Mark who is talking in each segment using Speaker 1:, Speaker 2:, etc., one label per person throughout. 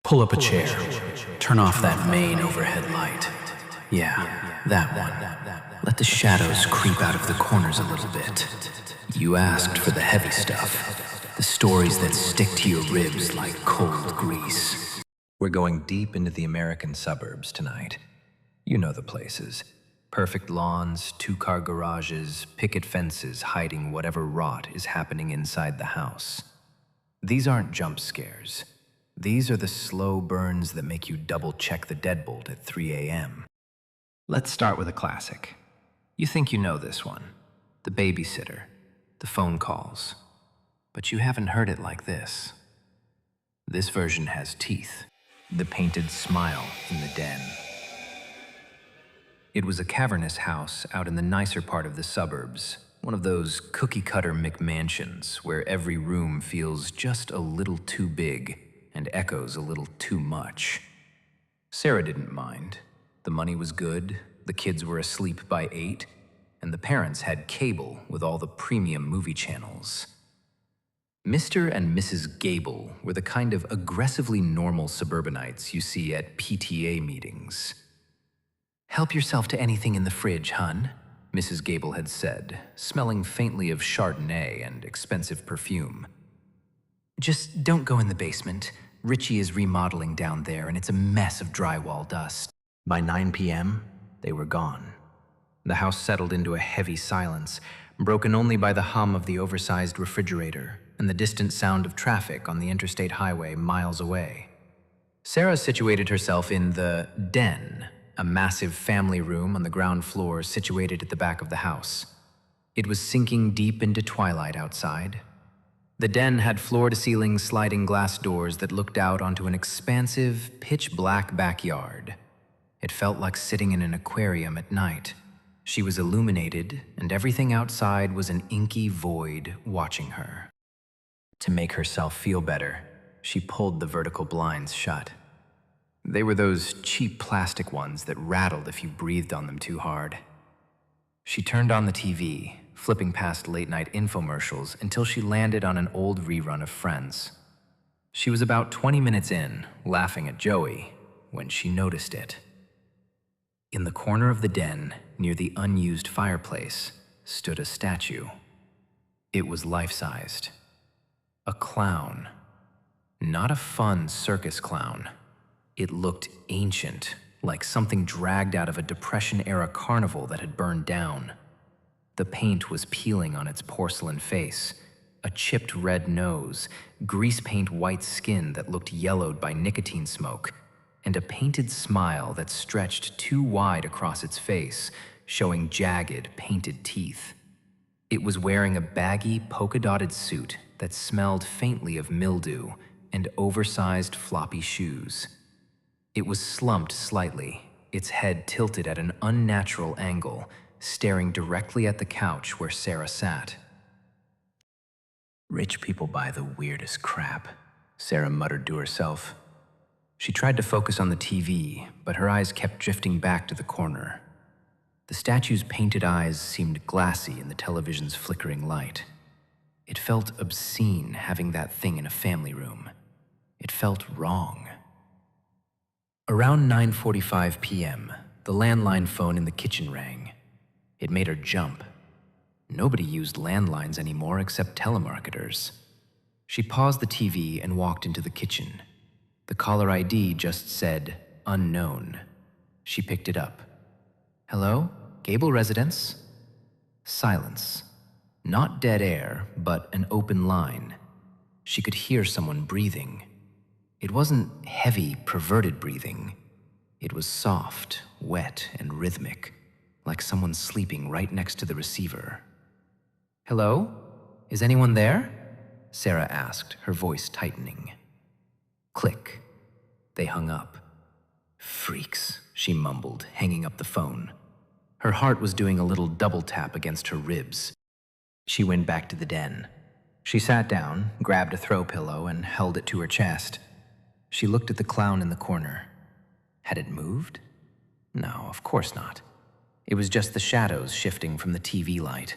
Speaker 1: Pull up a chair. Turn off that main overhead light. Yeah, that one. Let the shadows creep out of the corners a little bit. You asked for the heavy stuff. The stories that stick to your ribs like cold grease.
Speaker 2: We're going deep into the American suburbs tonight. You know the places. Perfect lawns, two-car garages, picket fences hiding whatever rot is happening inside the house. These aren't jump scares. These are the slow burns that make you double-check the deadbolt at 3 a.m. Let's start with a classic. You think you know this one. The babysitter, the phone calls. But you haven't heard it like this. This version has teeth. The painted smile in the den. It was a cavernous house out in the nicer part of the suburbs, one of those cookie-cutter McMansions where every room feels just a little too big and echoes a little too much. Sarah didn't mind. The money was good, the kids were asleep by 8, and the parents had cable with all the premium movie channels. Mr. and Mrs. Gable were the kind of aggressively normal suburbanites you see at PTA meetings. "Help yourself to anything in the fridge, hun," Mrs. Gable had said, smelling faintly of Chardonnay and expensive perfume. "Just don't go in the basement. Richie is remodeling down there, and it's a mess of drywall dust." By 9 p.m., they were gone. The house settled into a heavy silence, broken only by the hum of the oversized refrigerator and the distant sound of traffic on the interstate highway miles away. Sarah situated herself in the den, a massive family room on the ground floor situated at the back of the house. It was sinking deep into twilight outside. The den had floor-to-ceiling sliding glass doors that looked out onto an expansive, pitch-black backyard. It felt like sitting in an aquarium at night. She was illuminated, and everything outside was an inky void watching her. To make herself feel better, she pulled the vertical blinds shut. They were those cheap plastic ones that rattled if you breathed on them too hard. She turned on the TV, flipping past late-night infomercials until she landed on an old rerun of Friends. She was about 20 minutes in, laughing at Joey, when she noticed it. In the corner of the den, near the unused fireplace, stood a statue. It was life-sized. A clown. Not a fun circus clown. It looked ancient, like something dragged out of a Depression-era carnival that had burned down. The paint was peeling on its porcelain face, a chipped red nose, grease paint white skin that looked yellowed by nicotine smoke, and a painted smile that stretched too wide across its face, showing jagged, painted teeth. It was wearing a baggy, polka-dotted suit that smelled faintly of mildew and oversized floppy shoes. It was slumped slightly, its head tilted at an unnatural angle, staring directly at the couch where Sarah sat. "Rich people buy the weirdest crap," Sarah muttered to herself. She tried to focus on the TV, but her eyes kept drifting back to the corner. The statue's painted eyes seemed glassy in the television's flickering light. It felt obscene having that thing in a family room. It felt wrong. Around 9:45 p.m., the landline phone in the kitchen rang. It made her jump. Nobody used landlines anymore except telemarketers. She paused the TV and walked into the kitchen. The caller ID just said, "Unknown." She picked it up. "Hello? Gable Residence?" Silence. Not dead air, but an open line. She could hear someone breathing. It wasn't heavy, perverted breathing. It was soft, wet, and rhythmic, like someone sleeping right next to the receiver. "Hello? Is anyone there?" Sarah asked, her voice tightening. Click. They hung up. "Freaks," she mumbled, hanging up the phone. Her heart was doing a little double tap against her ribs. She went back to the den. She sat down, grabbed a throw pillow, and held it to her chest. She looked at the clown in the corner. Had it moved? No, of course not. It was just the shadows shifting from the TV light.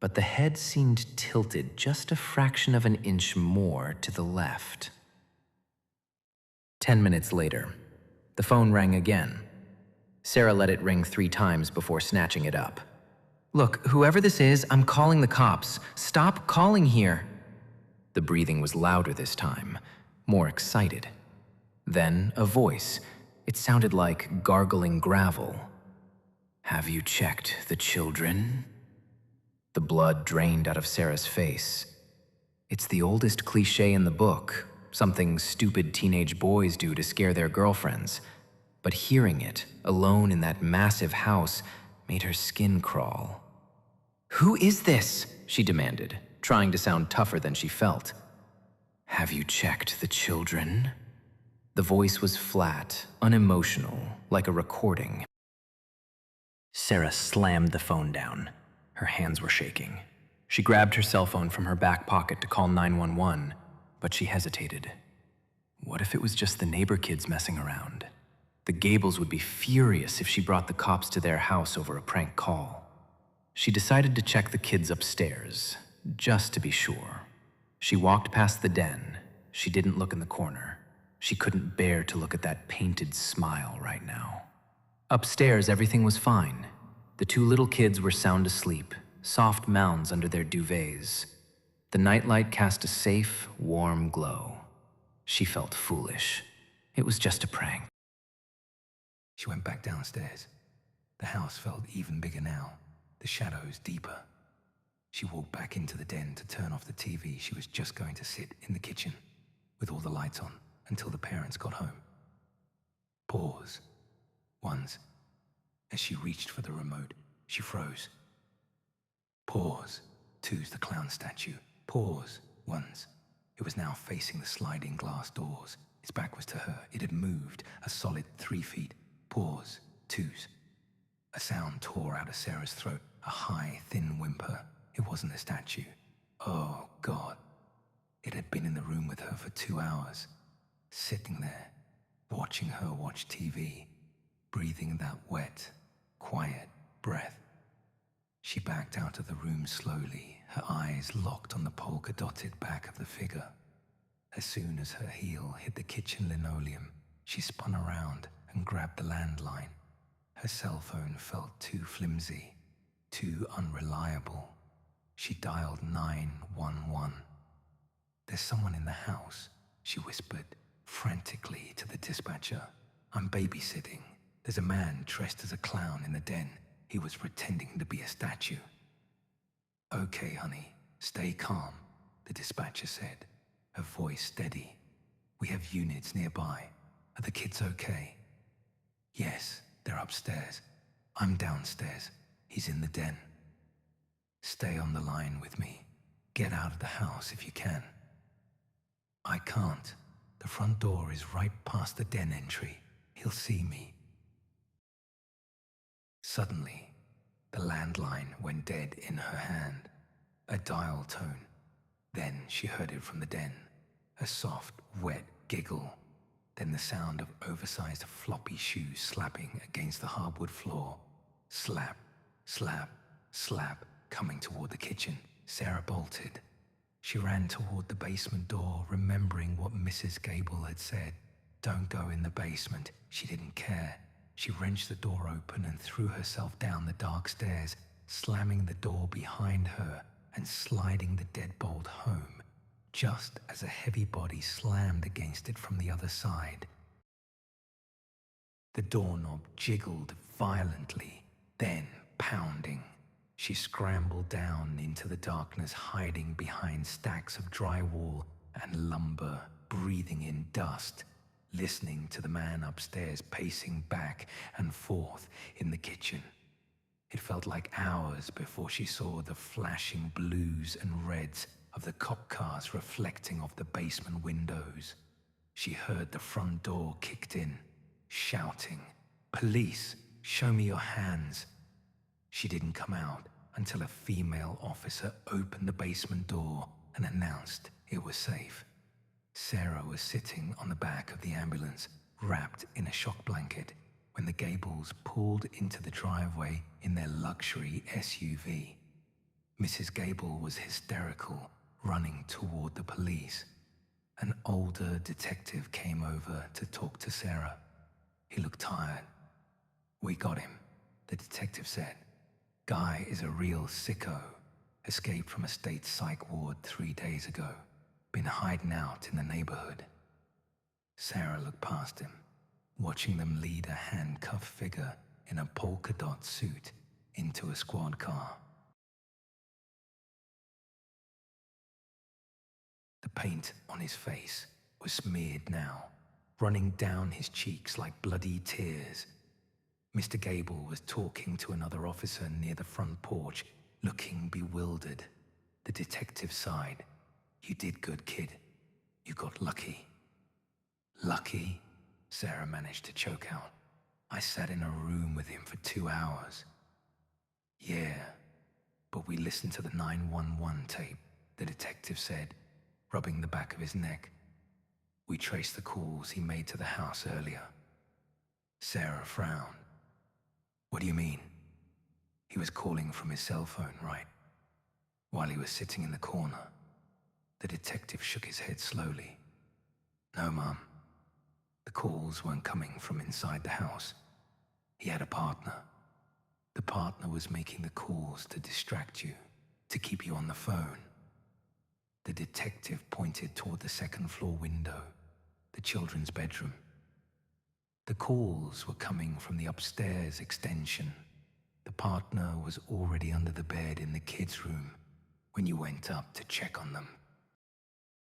Speaker 2: But the head seemed tilted just a fraction of an inch more to the left. 10 minutes later, the phone rang again. Sarah let it ring 3 times before snatching it up.
Speaker 1: Look, whoever this is, I'm calling the cops. Stop calling here.
Speaker 2: The breathing was louder this time, more excited. Then a voice. It sounded like gargling gravel. Have you checked the children? The blood drained out of Sarah's face. It's the oldest cliché in the book, something stupid teenage boys do to scare their girlfriends. But hearing it, alone in that massive house, made her skin crawl.
Speaker 1: Who is this?
Speaker 2: She demanded, trying to sound tougher than she felt. Have you checked the children? The voice was flat, unemotional, like a recording.
Speaker 1: Sarah slammed the phone down. Her hands were shaking. She grabbed her cell phone from her back pocket to call 911, but she hesitated. What if it was just the neighbor kids messing around? The Gables would be furious if she brought the cops to their house over a prank call. She decided to check the kids upstairs, just to be sure. She walked past the den. She didn't look in the corner. She couldn't bear to look at that painted smile right now. Upstairs, everything was fine. The 2 little kids were sound asleep, soft mounds under their duvets. The nightlight cast a safe, warm glow. She felt foolish. It was just a prank.
Speaker 3: She went back downstairs. The house felt even bigger now, the shadows deeper. She walked back into the den to turn off the TV. She was just going to sit in the kitchen with all the lights on until the parents got home. Pause. Once. As she reached for the remote, she froze. Pause. Two's the clown statue. Pause. Once. It was now facing the sliding glass doors. Its back was to her. It had moved a solid 3 feet. Pause. Two's. A sound tore out of Sarah's throat, a high, thin whimper. It wasn't a statue. Oh, God. It had been in the room with her for 2 hours, sitting there, watching her watch TV, breathing that wet, quiet breath. She backed out of the room slowly, her eyes locked on the polka-dotted back of the figure. As soon as her heel hit the kitchen linoleum, she spun around and grabbed the landline. Her cell phone felt too flimsy, too unreliable. She dialed 911. There's someone in the house, she whispered frantically to the dispatcher. I'm babysitting. There's a man dressed as a clown in the den. He was pretending to be a statue. Okay, honey, stay calm, the dispatcher said, her voice steady. We have units nearby. Are the kids okay? Yes, they're upstairs. I'm downstairs. He's in the den. Stay on the line with me. Get out of the house if you can. I can't. The front door is right past the den entry. He'll see me. Suddenly, the landline went dead in her hand. A dial tone. Then she heard it from the den. A soft, wet giggle. Then the sound of oversized floppy shoes slapping against the hardwood floor. Slap, slap, slap, coming toward the kitchen. Sarah bolted. She ran toward the basement door, remembering what Mrs. Gable had said. Don't go in the basement. She didn't care. She wrenched the door open and threw herself down the dark stairs, slamming the door behind her and sliding the deadbolt home, just as a heavy body slammed against it from the other side. The doorknob jiggled violently, then pounding. She scrambled down into the darkness, hiding behind stacks of drywall and lumber, breathing in dust, listening to the man upstairs pacing back and forth in the kitchen. It felt like hours before she saw the flashing blues and reds of the cop cars reflecting off the basement windows. She heard the front door kicked in, shouting, "Police, show me your hands." She didn't come out until a female officer opened the basement door and announced it was safe. Sarah was sitting on the back of the ambulance, wrapped in a shock blanket, when the Gables pulled into the driveway in their luxury SUV. Mrs. Gable was hysterical, running toward the police. An older detective came over to talk to Sarah. He looked tired. "We got him," the detective said. "Guy is a real sicko. Escaped from a state psych ward 3 days ago. Been hiding out in the neighborhood." Sarah looked past him, watching them lead a handcuffed figure in a polka dot suit into a squad car. The paint on his face was smeared now, running down his cheeks like bloody tears. Mr. Gable was talking to another officer near the front porch, looking bewildered. The detective sighed. "You did good, kid. You got lucky." "Lucky?" Sarah managed to choke out. "I sat in a room with him for 2 hours." "Yeah, but we listened to the 911 tape," the detective said, rubbing the back of his neck. "We traced the calls he made to the house earlier." Sarah frowned. "What do you mean?" "He was calling from his cell phone, right? While he was sitting in the corner." The detective shook his head slowly. "No, Mum. The calls weren't coming from inside the house. He had a partner. The partner was making the calls to distract you, to keep you on the phone." The detective pointed toward the second-floor window, the children's bedroom. The calls were coming from the upstairs extension. The partner was already under the bed in the kids' room when you went up to check on them.